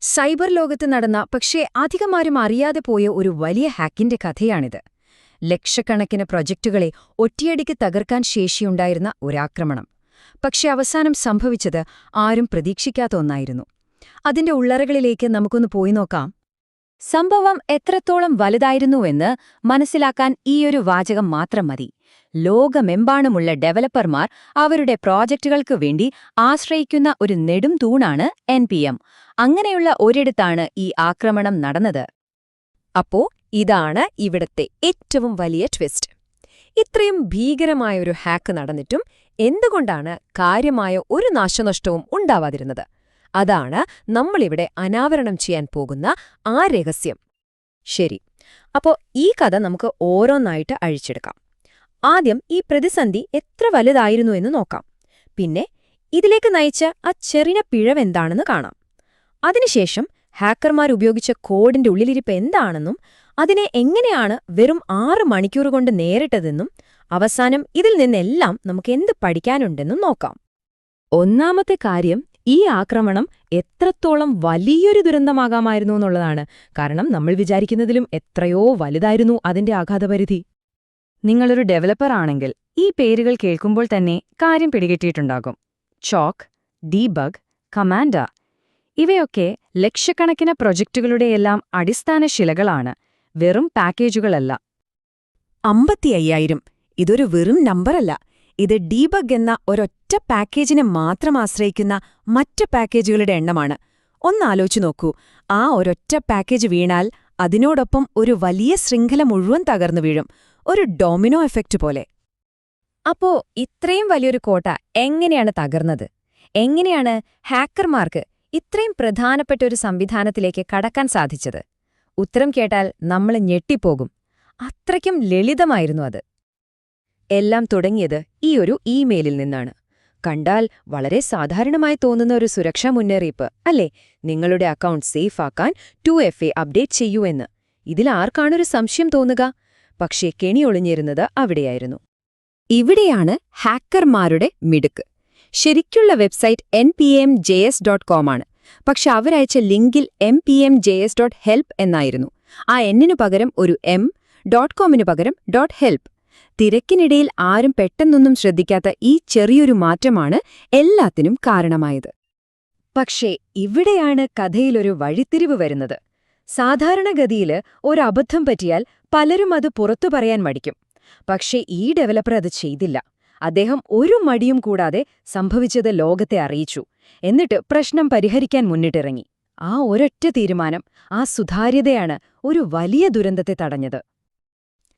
Cyber ലോകത്ത് നടന്ന പക്ഷേ അധികമാരും അറിയാതെ പോയ ഒരു വലിയ ഹാക്കിന്റെ കഥയാണിത്. ലക്ഷക്കണക്കിന് പ്രൊജക്ടുകളെ ഒറ്റയടിക്ക് തകർക്കാൻ ശേഷിയുണ്ടായിരുന്ന ഒരാക്രമണം. പക്ഷെ അവസാനം സംഭവിച്ചത് ആരും പ്രതീക്ഷിക്കാത്ത ഒന്നായിരുന്നു. അതിന്റെ ഉള്ളറകളിലേക്ക് നമുക്കൊന്ന് പോയി നോക്കാം. സംഭവം എത്രത്തോളം വലുതായിരുന്നുവെന്ന് മനസ്സിലാക്കാൻ ഈയൊരു വാചകം മാത്രം മതി. ലോകമെമ്പാടുമുള്ള ഡെവലപ്പർമാർ അവരുടെ പ്രോജക്റ്റുകൾക്കു വേണ്ടി ആശ്രയിക്കുന്ന ഒരു നെടും തൂണാണ് NPM. അങ്ങനെയുള്ള ഒരിടത്താണ് ഈ ആക്രമണം നടന്നത്. അപ്പോ ഇതാണ് ഇവിടത്തെ ഏറ്റവും വലിയ ട്വിസ്റ്റ്. ഇത്രയും ഭീകരമായൊരു ഹാക്ക് നടന്നിട്ടും എന്തുകൊണ്ടാണ് കാര്യമായ ഒരു നാശനഷ്ടവും ഉണ്ടാവാതിരുന്നത്? അതാണ് നമ്മളിവിടെ അനാവരണം ചെയ്യാൻ പോകുന്ന ആ രഹസ്യം. ശരി, അപ്പോ ഈ കഥ നമുക്ക് ഓരോന്നായിട്ട് അഴിച്ചെടുക്കാം. ആദ്യം ഈ പ്രതിസന്ധി എത്ര വലുതായിരുന്നു എന്ന് നോക്കാം. പിന്നെ ഇതിലേക്ക് നയിച്ച ആ ചെറിയ പിഴവെന്താണെന്ന് കാണാം. അതിനുശേഷം ഹാക്കർമാർ ഉപയോഗിച്ച കോഡിന്റെ ഉള്ളിലിരിപ്പ് എന്താണെന്നും അതിനെ എങ്ങനെയാണ് വെറും 6 മണിക്കൂർ കൊണ്ട് നേരിട്ടതെന്നും അവസാനം ഇതിൽ നിന്നെല്ലാം നമുക്ക് എന്ത് പഠിക്കാനുണ്ടെന്നും നോക്കാം. ഒന്നാമത്തെ കാര്യം, ഈ ആക്രമണം എത്രത്തോളം വലിയൊരു ദുരന്തമാകാമായിരുന്നു എന്നുള്ളതാണ്. കാരണം നമ്മൾ വിചാരിക്കുന്നതിലും എത്രയോ വലുതായിരുന്നു അതിന്റെ ആഘാതപരിധി. നിങ്ങളൊരു ഡെവലപ്പർ ആണെങ്കിൽ ഈ പേരുകൾ കേൾക്കുമ്പോൾ തന്നെ കാര്യം പിടികിട്ടിയിട്ടുണ്ടാകും. ചോക്ക്, ഡീബഗ്, കമാൻഡർ, ഇവയൊക്കെ ലക്ഷക്കണക്കിന് പ്രൊജക്റ്റുകളുടെയെല്ലാം അടിസ്ഥാന ശിലകളാണ്, വെറും പാക്കേജുകളല്ല. 55,000 ഇതൊരു വെറും നമ്പറല്ല. ഇത് ഡീബഗ് എന്ന ഒരൊറ്റ പാക്കേജിനെ മാത്രം ആശ്രയിക്കുന്ന മറ്റ് പാക്കേജുകളുടെ എണ്ണമാണ്. ഒന്നാലോചിച്ചു നോക്കൂ, ആ ഒരൊറ്റ പാക്കേജ് വീണാൽ അതിനോടൊപ്പം ഒരു വലിയ ശൃംഖല മുഴുവൻ തകർന്നു വീഴും, ഒരു ഡൊമിനോ എഫക്റ്റ് പോലെ. അപ്പോ ഇത്രയും വലിയൊരു കോട്ട എങ്ങനെയാണ് തകർന്നത്? എങ്ങനെയാണ് ഹാക്കർമാർക്ക് ഇത്രയും പ്രധാനപ്പെട്ട ഒരു സംവിധാനത്തിലേക്ക് കടക്കാൻ സാധിച്ചത്? ഉത്തരം കേട്ടാൽ നമ്മൾ ഞെട്ടിപ്പോകും. അത്രയ്ക്കും ലളിതമായിരുന്നു അത്. എല്ലാം തുടങ്ങിയത് ഈ ഒരു ഇമെയിലിൽ നിന്നാണ്. കണ്ടാൽ വളരെ സാധാരണമായി തോന്നുന്ന ഒരു സുരക്ഷാ മുന്നറിയിപ്പ് അല്ലേ? നിങ്ങളുടെ അക്കൗണ്ട് സേഫ് ആക്കാൻ 2FA അപ്ഡേറ്റ് ചെയ്യൂ എന്ന്. ഇതിലാർക്കാണൊരു സംശയം തോന്നുക? പക്ഷേ കെണിയൊളിഞ്ഞിരുന്നത് അവിടെയായിരുന്നു. ഇവിടെയാണ് ഹാക്കർമാരുടെ മിടുക്ക്. ശരിക്കുള്ള വെബ്സൈറ്റ് npmjs.com ആണ്. പക്ഷെ അവരയച്ച ലിങ്കിൽ mpmjs.help എന്നായിരുന്നു. ആ എന്നിനു പകരം ഒരു M, .comനു പകരം .help. തിരക്കിനിടയിൽ ആരും പെട്ടെന്നൊന്നും ശ്രദ്ധിക്കാത്ത ഈ ചെറിയൊരു മാറ്റമാണ് എല്ലാത്തിനും കാരണമായത്. പക്ഷേ ഇവിടെയാണ് കഥയിലൊരു വഴിത്തിരിവ് വരുന്നത്. സാധാരണഗതിയിൽ ഒരബദ്ധം പറ്റിയാൽ പലരും അത് പുറത്തു പറയാൻ മടിക്കും. പക്ഷേ ഈ ഡെവലപ്പർ അത് ചെയ്തില്ല. അദ്ദേഹം ഒരു മടിയും കൂടാതെ സംഭവിച്ചത് ലോകത്തെ അറിയിച്ചു. എന്നിട്ട് പ്രശ്നം പരിഹരിക്കാൻ മുന്നിട്ടിറങ്ങി. ആ ഒരൊറ്റ തീരുമാനം, ആ സുതാര്യതയാണ് ഒരു വലിയ ദുരന്തത്തെ തടഞ്ഞത്.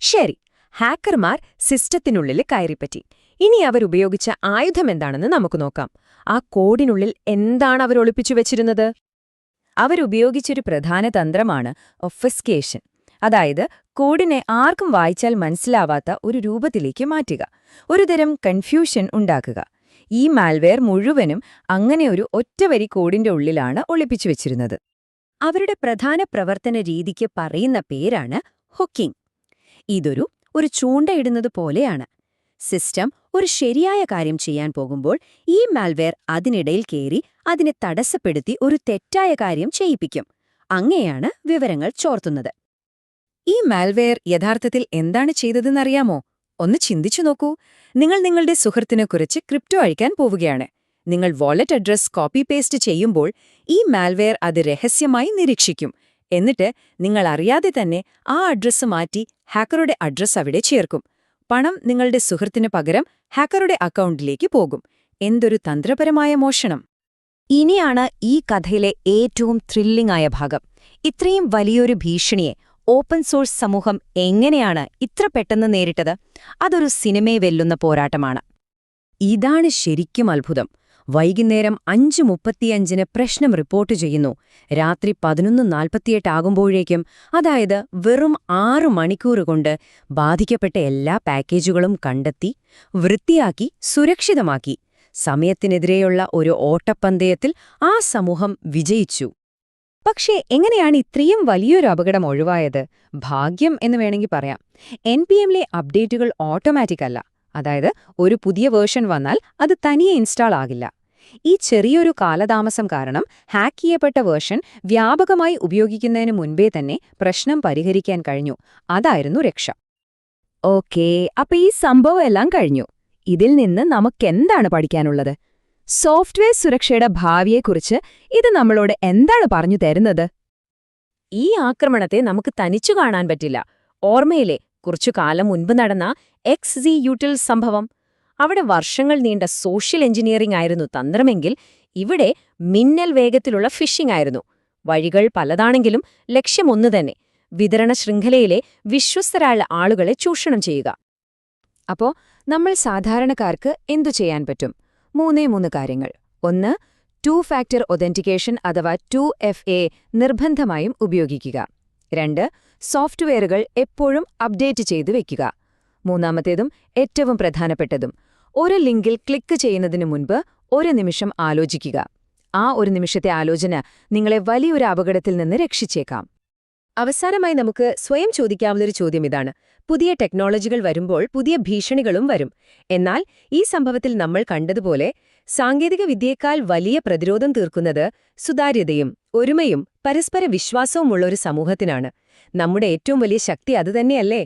ശരി, ഹാക്കർമാർ സിസ്റ്റത്തിനുള്ളിൽ കയറിപ്പറ്റി. ഇനി അവരുപയോഗിച്ച ആയുധമെന്താണെന്ന് നമുക്ക് നോക്കാം. ആ കോഡിനുള്ളിൽ എന്താണ് അവർ ഒളിപ്പിച്ചു വെച്ചിരുന്നത്? അവരുപയോഗിച്ചൊരു പ്രധാന തന്ത്രമാണ് ഒഫസ്കേഷൻ. അതായത് കോഡിനെ ആർക്കും വായിച്ചാൽ മനസ്സിലാവാത്ത ഒരു രൂപത്തിലേക്ക് മാറ്റുക, ഒരുതരം കൺഫ്യൂഷൻ ഉണ്ടാക്കുക. ഈ മാൽവെയർ മുഴുവനും അങ്ങനെയൊരു ഒറ്റവരി കോഡിന്റെ ഉള്ളിലാണ് ഒളിപ്പിച്ചു വെച്ചിരുന്നത്. അവരുടെ പ്രധാന പ്രവർത്തന രീതിക്ക് പറയുന്ന പേരാണ് ഹുക്കിംഗ്. ഇതൊരു ചൂണ്ടയിടുന്നത് പോലെയാണ്. സിസ്റ്റം ഒരു ശരിയായ കാര്യം ചെയ്യാൻ പോകുമ്പോൾ ഈ മാൽവെയർ അതിനിടയിൽ കയറി അതിനെ തടസ്സപ്പെടുത്തി ഒരു തെറ്റായ കാര്യം ചെയ്യിപ്പിക്കും. അങ്ങനെയാണ് വിവരങ്ങൾ ചോർത്തുന്നത്. ഈ മാൽവെയർ യഥാർത്ഥത്തിൽ എന്താണ് ചെയ്തതെന്നറിയാമോ? ഒന്ന് ചിന്തിച്ചു നോക്കൂ. നിങ്ങൾ നിങ്ങളുടെ സുഹൃത്തിനെക്കുറിച്ച് ക്രിപ്റ്റോ അഴിക്കാൻ പോവുകയാണ്. നിങ്ങൾ വാലറ്റ് അഡ്രസ് കോപ്പി പേസ്റ്റ് ചെയ്യുമ്പോൾ ഈ മാൽവെയർ അത് രഹസ്യമായി നിരീക്ഷിക്കും. എന്നിട്ട് നിങ്ങൾ അറിയാതെ തന്നെ ആ അഡ്രസ്സ് മാറ്റി ഹാക്കറുടെ അഡ്രസ്സ് അവിടെ ചേർക്കും. പണം നിങ്ങളുടെ സുഹൃത്തിന് പകരം ഹാക്കറുടെ അക്കൗണ്ടിലേക്ക് പോകും. എന്തൊരു തന്ത്രപരമായ മോഷണം! ഇനിയാണ് ഈ കഥയിലെ ഏറ്റവും ത്രില്ലിംഗ് ആയ ഭാഗം. ഇത്രയും വലിയൊരു ഭീഷണിയെ ഓപ്പൺ സോഴ്സ് സമൂഹം എങ്ങനെയാണ് ഇത്ര പെട്ടെന്ന് നേരിട്ടത്? അതൊരു സിനിമയെ വെല്ലുന്ന പോരാട്ടമാണ്. ഇതാണ് ശരിക്കും അത്ഭുതം. വൈകുന്നേരം 5:35 പ്രശ്നം റിപ്പോർട്ട് ചെയ്യുന്നു. രാത്രി 11:48 ആകുമ്പോഴേക്കും, അതായത് വെറും 6 മണിക്കൂർ കൊണ്ട് ബാധിക്കപ്പെട്ട എല്ലാ പാക്കേജുകളും കണ്ടെത്തി, വൃത്തിയാക്കി, സുരക്ഷിതമാക്കി. സമയത്തിനെതിരെയുള്ള ഒരു ഓട്ടപ്പന്തയത്തിൽ ആ സമൂഹം വിജയിച്ചു. പക്ഷേ എങ്ങനെയാണ് ഇത്രയും വലിയൊരു അപകടം ഒഴിവായത്? ഭാഗ്യം എന്ന് വേണമെങ്കിൽ പറയാം. NPMലെ അപ്ഡേറ്റുകൾ ഓട്ടോമാറ്റിക് അല്ല. അതായത് ഒരു പുതിയ വേർഷൻ വന്നാൽ അത് തനിയെ ഇൻസ്റ്റാൾ ആകില്ല. ഈ ചെറിയൊരു കാലതാമസം കാരണം ഹാക്ക് ചെയ്യപ്പെട്ട വേർഷൻ വ്യാപകമായി ഉപയോഗിക്കുന്നതിന് മുൻപേ തന്നെ പ്രശ്നം പരിഹരിക്കാൻ കഴിഞ്ഞു. അതായിരുന്നു രക്ഷ. ഓക്കേ, അപ്പൊ ഈ സംഭവം എല്ലാം കഴിഞ്ഞു. ഇതിൽ നിന്ന് നമുക്കെന്താണ് പഠിക്കാനുള്ളത്? സോഫ്റ്റ്വെയർ സുരക്ഷയുടെ ഭാവിയെക്കുറിച്ച് ഇത് നമ്മളോട് എന്താണ് പറഞ്ഞു തരുന്നത്? ഈ ആക്രമണത്തെ നമുക്ക് തനിച്ചു കാണാൻ പറ്റില്ല. ഓർമ്മയിലെ കുറച്ചു കാലം മുൻപ് നടന്ന XZUtil സംഭവം. അവിടെ വർഷങ്ങൾ നീണ്ട സോഷ്യൽ എഞ്ചിനീയറിംഗ് ആയിരുന്നു തന്ത്രമെങ്കിൽ ഇവിടെ മിന്നൽ വേഗത്തിലുള്ള ഫിഷിംഗ് ആയിരുന്നു. വഴികൾ പലതാണെങ്കിലും ലക്ഷ്യമൊന്നു തന്നെ: വിതരണ ശൃംഖലയിലെ വിശ്വസ്തരായ ആളുകളെ ചൂഷണം ചെയ്യുക. അപ്പോ നമ്മൾ സാധാരണക്കാർക്ക് എന്തു ചെയ്യാൻ പറ്റും? 3 കാര്യങ്ങൾ. 1. 2 ഫാക്ടർ ഒതന്റിക്കേഷൻ അഥവാ 2FA നിർബന്ധമായും ഉപയോഗിക്കുക. 2. സോഫ്റ്റ്വെയറുകൾ എപ്പോഴും അപ്ഡേറ്റ് ചെയ്തു വെക്കുക. 3-മത്തേതും ഏറ്റവും പ്രധാനപ്പെട്ടതും, ഒരു ലിങ്കിൽ ക്ലിക്ക് ചെയ്യുന്നതിനു മുൻപ് 1 നിമിഷം ആലോചിക്കുക. ആ 1 നിമിഷത്തെ ആലോചന നിങ്ങളെ വലിയൊരു അപകടത്തിൽ നിന്ന് രക്ഷിച്ചേക്കാം. അവസാനമായി നമുക്ക് സ്വയം ചോദിക്കാവുന്നൊരു ചോദ്യം ഇതാണ്: പുതിയ ടെക്നോളജികൾ വരുമ്പോൾ പുതിയ ഭീഷണികളും വരും. എന്നാൽ ഈ സംഭവത്തിൽ നമ്മൾ കണ്ടതുപോലെ സാങ്കേതിക വിദ്യയേക്കാൾ വലിയ പ്രതിരോധം തീർക്കുന്നത് സുതാര്യതയും ഒരുമയും പരസ്പര വിശ്വാസവുമുള്ള ഒരു സമൂഹത്തിനാണ്. നമ്മുടെ ഏറ്റവും വലിയ ശക്തി അതുതന്നെയല്ലേ?